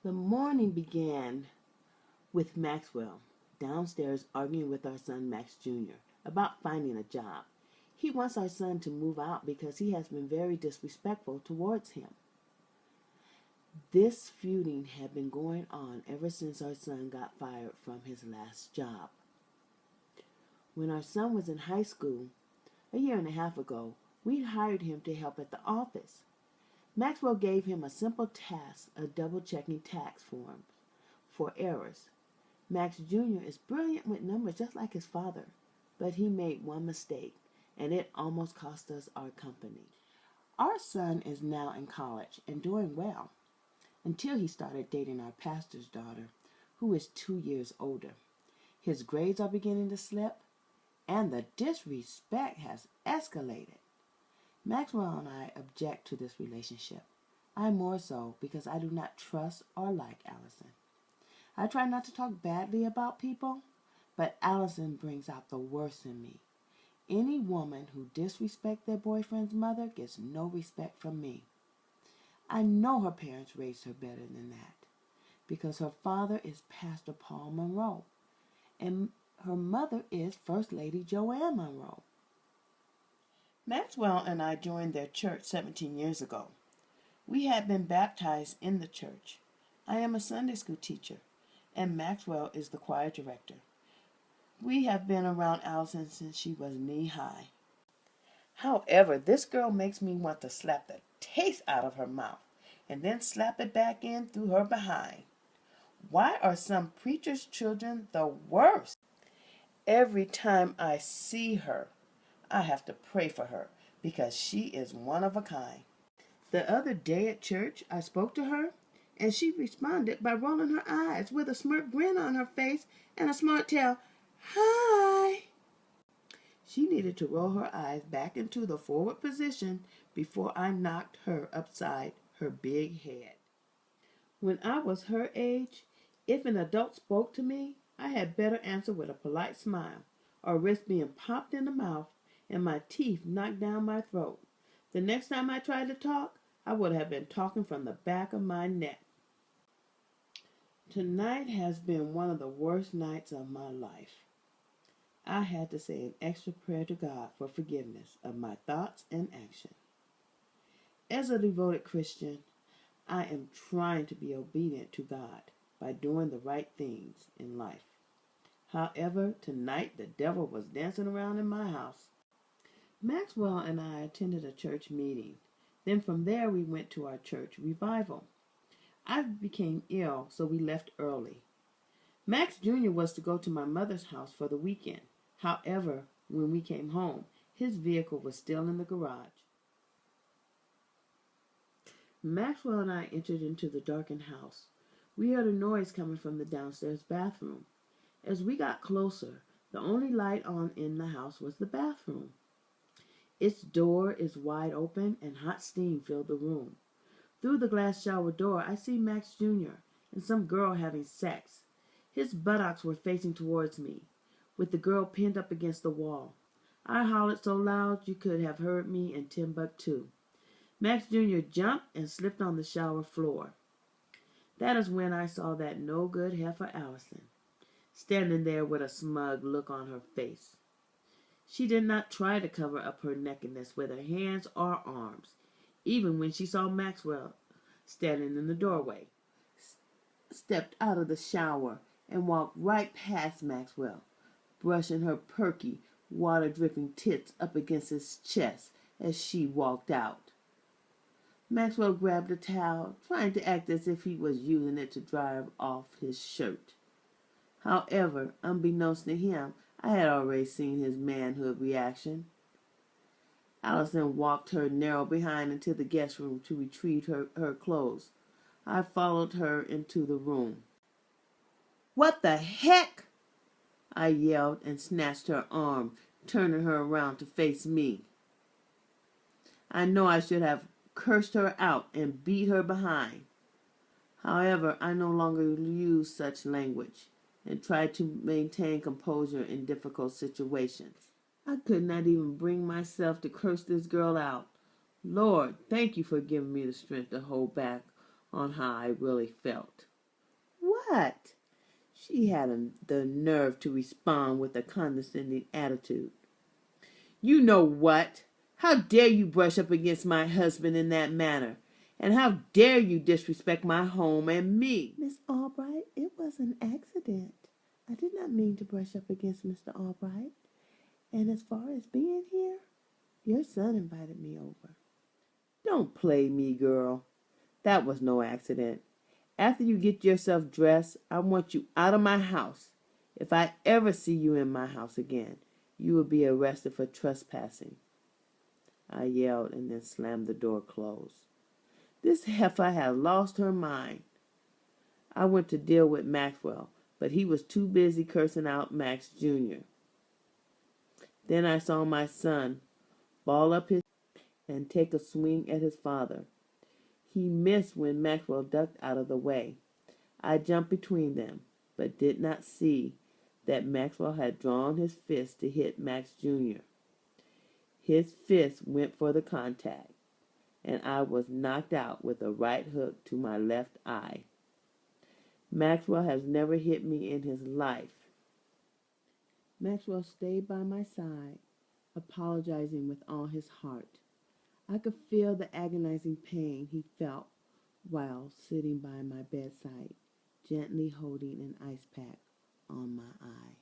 The morning began with Maxwell downstairs arguing with our son Max Jr. about finding a job. He wants our son to move out because he has been very disrespectful towards him. This feuding had been going on ever since our son got fired from his last job. When our son was in high school, a year and a half ago, we hired him to help at the office. Maxwell gave him a simple task of double-checking tax forms for errors. Max Jr. is brilliant with numbers just like his father, but he made one mistake, and it almost cost us our company. Our son is now in college and doing well, until he started dating our pastor's daughter, who is 2 years older. His grades are beginning to slip, and the disrespect has escalated. Maxwell and I object to this relationship. I more so because I do not trust or like Allison. I try not to talk badly about people, but Allison brings out the worst in me. Any woman who disrespects their boyfriend's mother gets no respect from me. I know her parents raised her better than that, because her father is Pastor Paul Monroe, and her mother is First Lady Joanne Monroe. Maxwell and I joined their church 17 years ago. We had been baptized in the church. I am a Sunday school teacher, and Maxwell is the choir director. We have been around Allison since she was knee-high. However, this girl makes me want to slap the taste out of her mouth and then slap it back in through her behind. Why are some preachers' children the worst? Every time I see her, I have to pray for her because she is one of a kind. The other day at church, I spoke to her, and she responded by rolling her eyes with a smirk grin on her face and a smart tail, "Hi." She needed to roll her eyes back into the forward position before I knocked her upside her big head. When I was her age, if an adult spoke to me, I had better answer with a polite smile or risk being popped in the mouth and my teeth knocked down my throat. The next time I tried to talk, I would have been talking from the back of my neck. Tonight has been one of the worst nights of my life. I had to say an extra prayer to God for forgiveness of my thoughts and actions. As a devoted Christian, I am trying to be obedient to God by doing the right things in life. However, tonight the devil was dancing around in my house. Maxwell and I attended a church meeting. Then from there we went to our church revival. I became ill, so we left early. Max Jr. was to go to my mother's house for the weekend. However, when we came home, his vehicle was still in the garage. Maxwell and I entered into the darkened house. We heard a noise coming from the downstairs bathroom. As we got closer, the only light on in the house was the bathroom. Its door is wide open and hot steam filled the room. Through the glass shower door, I see Max Jr. and some girl having sex. His buttocks were facing towards me, with the girl pinned up against the wall. I hollered so loud you could have heard me in Timbuktu. Max Jr. jumped and slipped on the shower floor. That is when I saw that no-good heifer Allison, standing there with a smug look on her face. She did not try to cover up her nakedness with her hands or arms, even when she saw Maxwell standing in the doorway. Stepped out of the shower and walked right past Maxwell, brushing her perky, water-dripping tits up against his chest as she walked out. Maxwell grabbed a towel, trying to act as if he was using it to dry off his shirt. However, unbeknownst to him, I had already seen his manhood reaction. Allison walked her narrow behind into the guest room to retrieve her clothes. I followed her into the room. "What the heck?" I yelled and snatched her arm, turning her around to face me. I know I should have cursed her out and beat her behind. However, I no longer use such language and try to maintain composure in difficult situations. I could not even bring myself to curse this girl out. Lord, thank you for giving me the strength to hold back on how I really felt. what? She had the nerve to respond with a condescending attitude. You know what? How dare you brush up against my husband in that manner? And how dare you disrespect my home and me? Miss Albright, it was an accident. I did not mean to brush up against Mr. Albright. And as far as being here, your son invited me over. Don't play me, girl. That was no accident. After you get yourself dressed, I want you out of my house. If I ever see you in my house again, you will be arrested for trespassing. I yelled and then slammed the door closed. This heifer had lost her mind. I went to deal with Maxwell, but he was too busy cursing out Max Jr. Then I saw my son ball up his and take a swing at his father. He missed when Maxwell ducked out of the way. I jumped between them, but did not see that Maxwell had drawn his fist to hit Max Jr. His fist went for the contact, and I was knocked out with a right hook to my left eye. Maxwell has never hit me in his life. Maxwell stayed by my side, apologizing with all his heart. I could feel the agonizing pain he felt while sitting by my bedside, gently holding an ice pack on my eye.